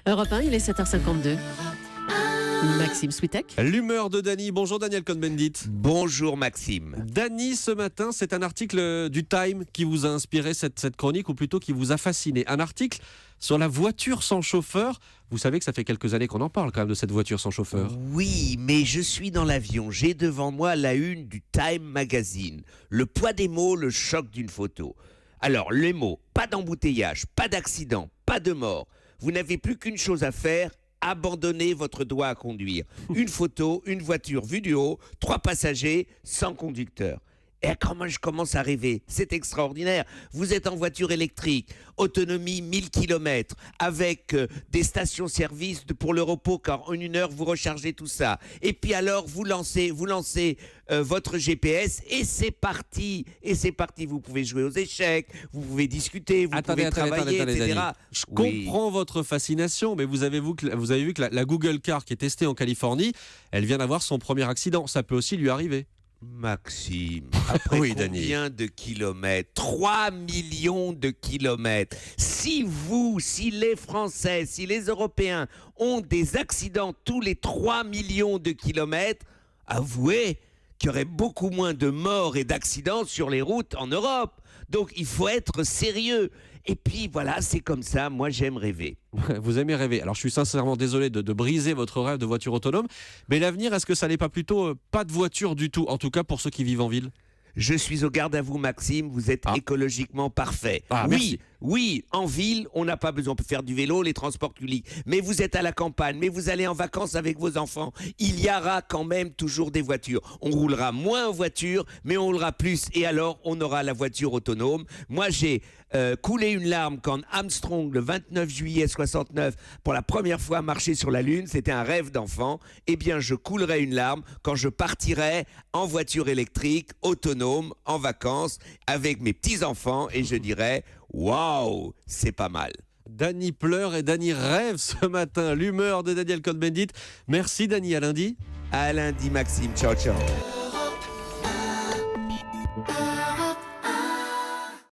Europe 1, il est 7h52. Maxime Switek. L'humeur de Dany. Bonjour Daniel Cohn-Bendit. Bonjour Maxime. Dany, ce matin, c'est un article du Time qui vous a inspiré cette chronique, ou plutôt qui vous a fasciné. Un article sur la voiture sans chauffeur. Vous savez que ça fait quelques années qu'on en parle quand même de cette voiture sans chauffeur. Oui, mais je suis dans l'avion. J'ai devant moi la une du Time Magazine. Le poids des mots, le choc d'une photo. Alors, les mots, pas d'embouteillage, pas d'accident, pas de mort. Vous n'avez plus qu'une chose à faire. Abandonnez votre doigt à conduire. Une photo, une voiture vue du haut, 3 passagers, sans conducteur. Et comment je commence à rêver, c'est extraordinaire. Vous êtes en voiture électrique, autonomie 1000 km, avec des stations-service pour le repos, car en 1 heure, vous rechargez tout ça. Et puis alors, vous lancez votre GPS et c'est parti. Et c'est parti, vous pouvez jouer aux échecs, vous pouvez discuter, vous pouvez travailler, etc. Dany. Je comprends votre fascination, mais vous avez vu que la Google Car qui est testée en Californie, elle vient d'avoir son premier accident. Ça peut aussi lui arriver. Maxime, après Oui, combien de kilomètres? 3 millions de kilomètres. Si les Français, si les Européens ont des accidents tous les 3 millions de kilomètres, avouez qu'il y aurait beaucoup moins de morts et d'accidents sur les routes en Europe. Donc il faut être sérieux. Et puis voilà, c'est comme ça, moi j'aime rêver. Vous aimez rêver. Alors je suis sincèrement désolé de briser votre rêve de voiture autonome, mais l'avenir, est-ce que ça n'est pas plutôt pas de voiture du tout, en tout cas pour ceux qui vivent en ville? Je suis au garde à vous, Maxime, vous êtes écologiquement parfait. Merci. Oui, en ville, on n'a pas besoin, on peut faire du vélo, les transports publics. Mais vous êtes à la campagne, mais vous allez en vacances avec vos enfants. Il y aura quand même toujours des voitures. On roulera moins en voiture, mais on roulera plus. Et alors, on aura la voiture autonome. Moi, j'ai coulé une larme quand Armstrong, le 29 juillet 69, pour la première fois marché sur la Lune. C'était un rêve d'enfant. Eh bien, je coulerai une larme quand je partirai en voiture électrique, autonome, en vacances, avec mes petits-enfants. Et je dirai... Waouh, c'est pas mal. Dany pleure et Dany rêve ce matin. L'humeur de Daniel Cohn-Bendit. Merci Dany, à lundi. À lundi Maxime, ciao ciao.